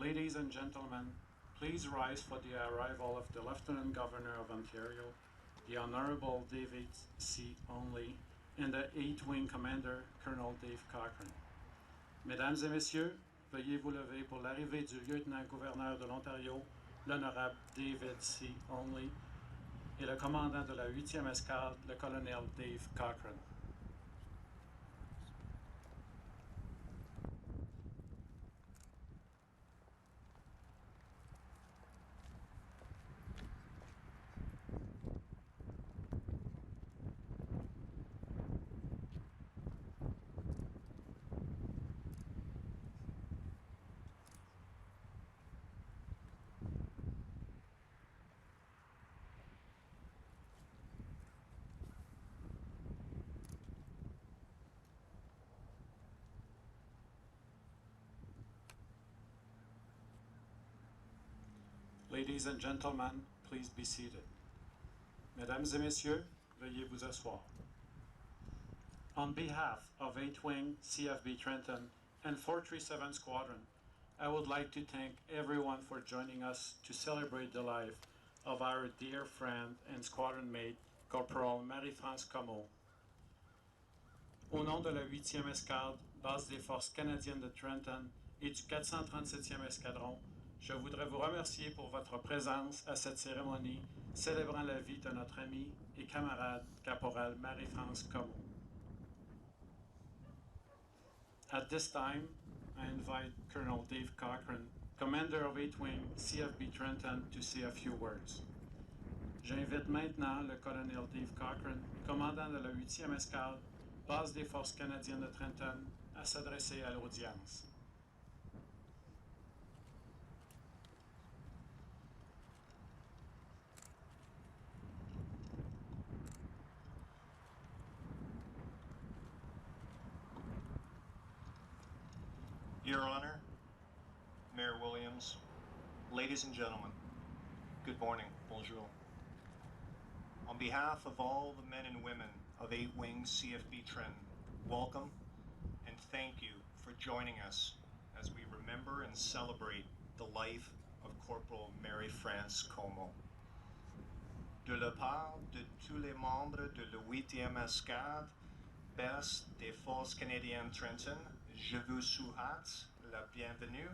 Ladies and gentlemen, please rise for the arrival of the Lieutenant Governor of Ontario, the Honorable David C. Onley, and the 8th Wing Commander, Colonel Dave Cochran. Mesdames et Messieurs, veuillez vous lever pour l'arrivée du Lieutenant-Gouverneur de l'Ontario, l'Honorable David C. Onley, et le commandant de la 8e escadre, le colonel Dave Cochran. Ladies and gentlemen, please be seated. Mesdames et Messieurs, veuillez vous asseoir. On behalf of 8th Wing, CFB Trenton, and 437 Squadron, I would like to thank everyone for joining us to celebrate the life of our dear friend and squadron mate, Corporal Marie-France Comeau. Au nom de la 8e escadre, base des forces canadiennes de Trenton et du 437e escadron, je voudrais vous remercier pour votre présence à cette cérémonie célébrant la vie de notre ami et camarade Caporal Marie-France Comeau. At this time, I invite Colonel Dave Cochran, Commander of 8th Wing, CFB Trenton, to say a few words. J'invite maintenant le colonel Dave Cochran, commandant de la 8e escadre, base des forces canadiennes de Trenton, à s'adresser à l'audience. Your Honor, Mayor Williams, ladies and gentlemen, good morning, bonjour. On behalf of all the men and women of 8th Wing CFB Trenton, welcome and thank you for joining us as we remember and celebrate the life of Corporal Marie-France Comeau. De la part de tous les membres de la 8e escadre, base des forces canadiennes Trenton, je vous souhaite la bienvenue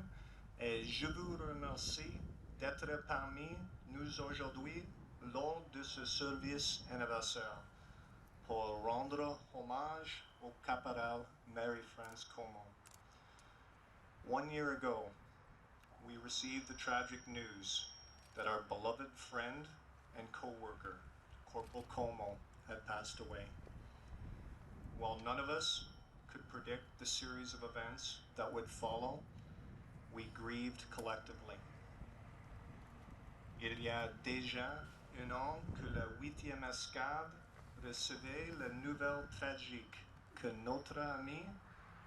et je vous remercie d'être parmi nous aujourd'hui lors de ce service anniversaire pour rendre hommage au Caporal Marie-France Comeau. 1 year ago, we received the tragic news that our beloved friend and co-worker, Corporal Comeau, had passed away. While none of us could predict the series of events that would follow, we grieved collectively. Il y a déjà un an que la 8e escadre recevait la nouvelle tragique que notre ami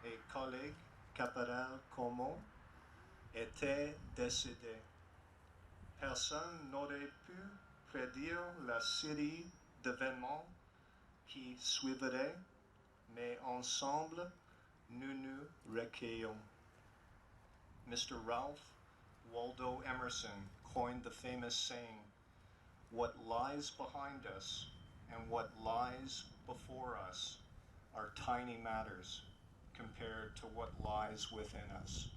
et collègue Caporal Comeau était décédé. Personne n'aurait pu prédire la série d'événements qui suivrait, mais ensemble, nous nous recueillons. Mr. Ralph Waldo Emerson coined the famous saying, "What lies behind us and what lies before us are tiny matters compared to what lies within us."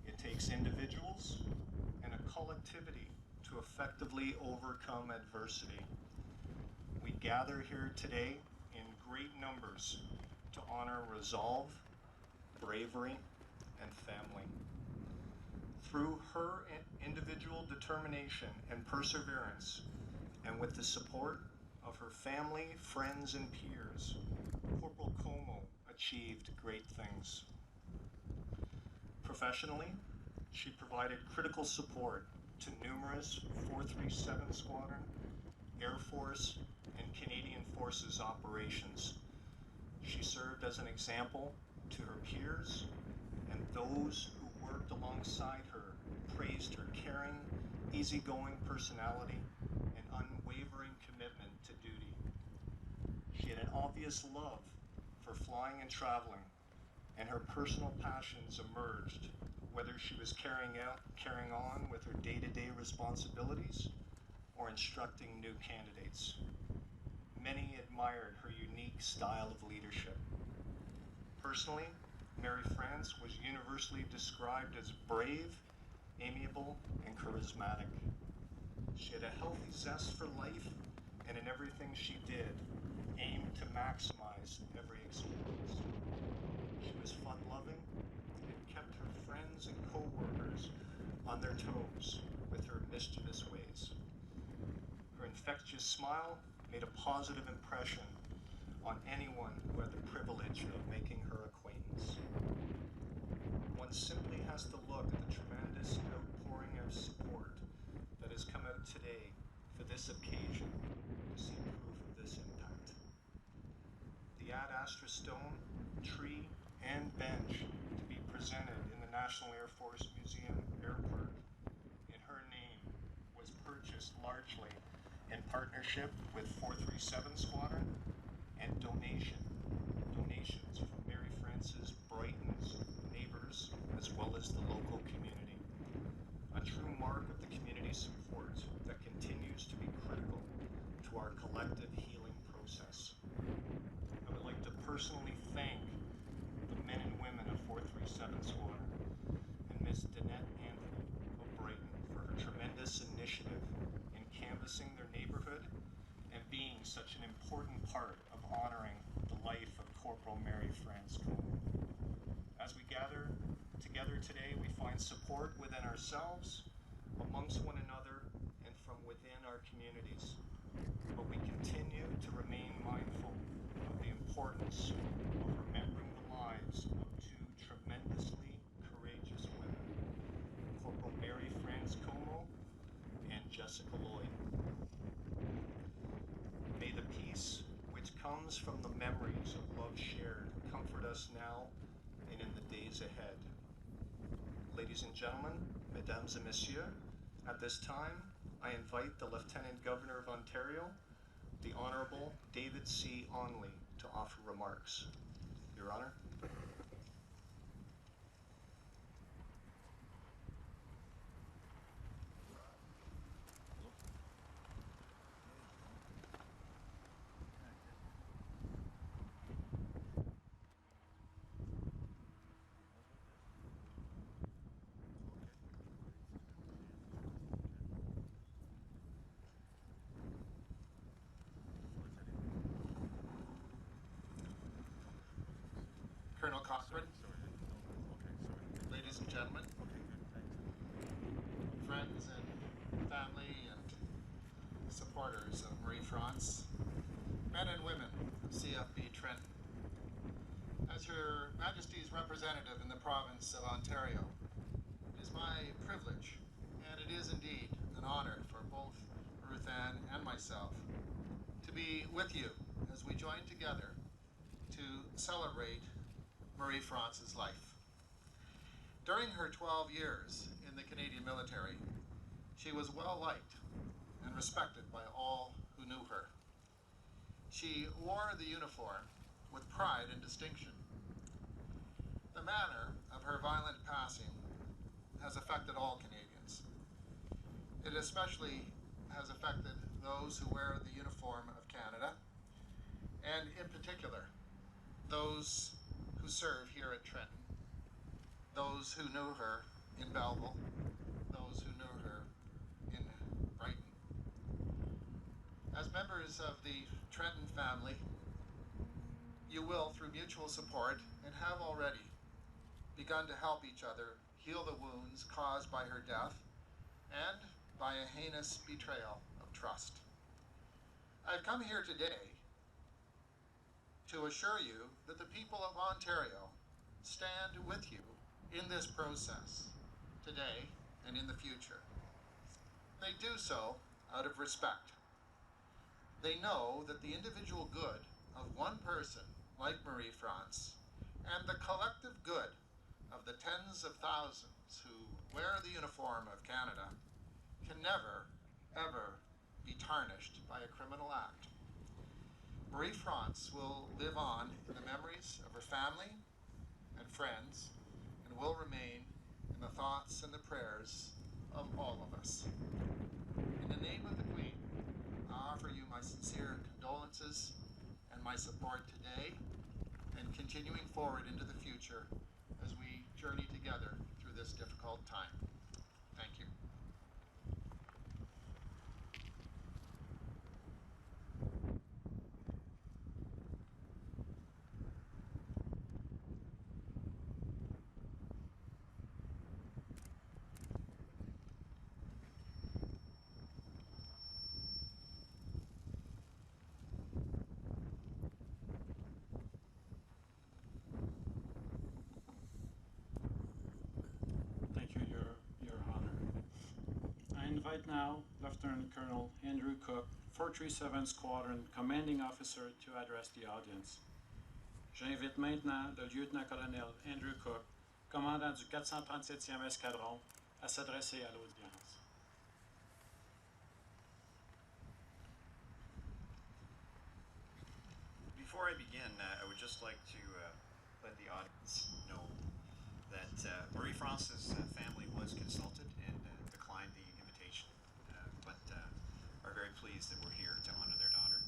It takes individuals and a collectivity to effectively overcome adversity. We gather here today in great numbers to honor resolve, bravery, and family. Through her individual determination and perseverance, and with the support of her family, friends, and peers, Corporal Comeau achieved great things. Professionally, she provided critical support to numerous 437 Squadron, Air Force, and Canadian Forces operations. She served as an example to her peers, and those who worked alongside her praised her caring, easygoing personality and unwavering commitment to duty. She had an obvious love for flying and traveling, and her personal passions emerged whether she was carrying on with her day-to-day responsibilities or instructing new candidates. Many admired her unique style of leadership. Personally, Mary France was universally described as brave, amiable, and charismatic. She had a healthy zest for life, and in everything she did, aimed to maximize every experience. She was fun-loving and kept her friends and co-workers on their toes with her mischievous ways. Her infectious smile made a positive impression on anyone who had the privilege of making her acquaintance. One simply has to look at the tremendous outpouring of support that has come out today for this occasion to see proof of this impact. The Ad Astra stone, tree, and bench to be presented in the National Air Force Museum Air Park in her name was purchased largely in partnership with 437 Squadron and donations from Mary France's Brighton's neighbors as well as the local community. A true mark of the community support that continues to be critical to our collective healing process. I would like to personally thank the men and women of 437 Squadron and Ms. Danette Anthony of Brighton for her tremendous initiative in canvassing their neighborhood and being such an important part of honoring the life of Corporal Mary France Comeau. As we gather together today, we find support within ourselves, amongst one another, and from within our communities. But we continue to remain mindful of the importance of remembering the lives of two tremendously courageous women, Corporal Mary France Comeau and Jessica Lloyd. May the peace which comes from the memories of love shared comfort us now and in the days ahead. Ladies and gentlemen, mesdames et messieurs, at this time, I invite the Lieutenant Governor of Ontario, the Honorable David C. Onley, to offer remarks. Your Honor. Colonel Cochran, ladies and gentlemen, friends and family and supporters of Marie France, men and women of CFB Trenton. As Her Majesty's representative in the province of Ontario, it is my privilege, and it is indeed an honor for both Ruth Ann and myself, to be with you as we join together to celebrate Marie France's life. During her 12 years in the Canadian military, she was well liked and respected by all who knew her. She wore the uniform with pride and distinction. The manner of her violent passing has affected all Canadians. It especially has affected those who wear the uniform of Canada, and in particular, those who serve here at Trenton, those who knew her in Belleville, those who knew her in Brighton. As members of the Trenton family, you will, through mutual support, and have already begun to help each other heal the wounds caused by her death and by a heinous betrayal of trust. I've come here today to assure you that the people of Ontario stand with you in this process, today and in the future. They do so out of respect. They know that the individual good of one person like Marie France and the collective good of the tens of thousands who wear the uniform of Canada can never, ever be tarnished by a criminal act. Marie France will live on in the memories of her family and friends and will remain in the the thoughts and the prayers of all of us. In the name of the Queen, I offer you my sincere condolences and my support today and continuing forward into the future as we journey together through this difficult time. Thank you. Thank you, Your Honor. I invite now Lieutenant Colonel Andrew Cook, 437 Squadron Commanding Officer, to address the audience. J'invite maintenant le lieutenant-colonel Andrew Cook, commandant du 437e Escadron, à s'adresser à l'audience. Before I begin, I would just like to let the audience know that Marie-France's family was consulted and declined the invitation, but are very pleased that we're here to honor their daughter.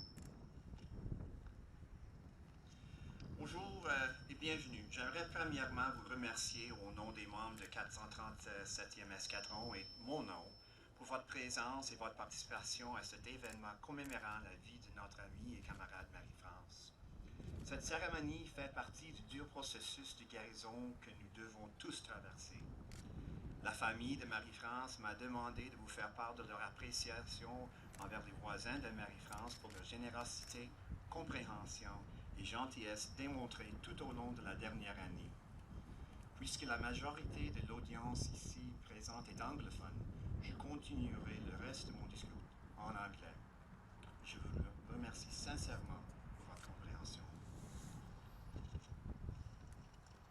Bonjour et bienvenue. J'aimerais premièrement vous remercier au nom des membres du 437e Escadron et mon nom pour votre présence et votre participation à cet événement commémorant la vie de notre amie et camarade Marie-France. Cette cérémonie fait partie du dur processus de guérison que nous devons tous traverser. La famille de Marie-France m'a demandé de vous faire part de leur appréciation envers les voisins de Marie-France pour leur générosité, compréhension et gentillesse démontrée tout au long de la dernière année. Puisque la majorité de l'audience ici présente est anglophone, je continuerai le reste de mon discours en anglais. Je vous remercie sincèrement pour votre compréhension.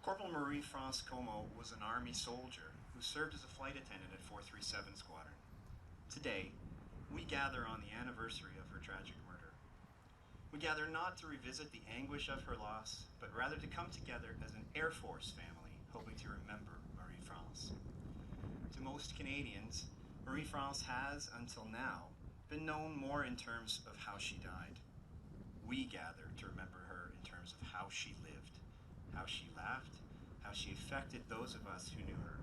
Corporal Marie-France Comeau was an Army soldier who served as a flight attendant at 437 Squadron. Today, we gather on the anniversary of her tragic murder. We gather not to revisit the anguish of her loss, but rather to come together as an Air Force family, hoping to remember Marie-France. To most Canadians, Marie-France has, until now, been known more in terms of how she died. We gather to remember her in terms of how she lived, how she laughed, how she affected those of us who knew her.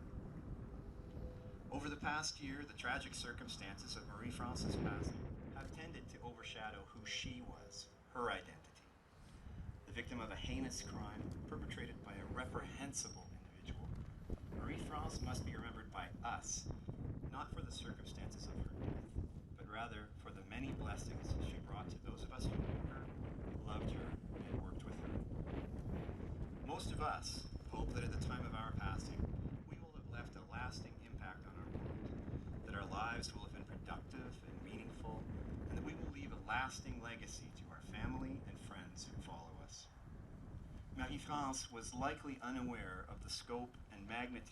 Over the past year, the tragic circumstances of Marie-France's passing have tended to overshadow who she was, her identity. The victim of a heinous crime perpetrated by a reprehensible individual, Marie-France must be remembered by us, not for the circumstances of her death, but rather for the many blessings she brought to those of us who knew her, loved her, and worked with her. Most of us hope that at the time of our passing, we will have left a lasting impact on our world, that our lives will have been productive and meaningful, and that we will leave a lasting legacy to our family and friends who follow us. Marie-France was likely unaware of the scope and magnitude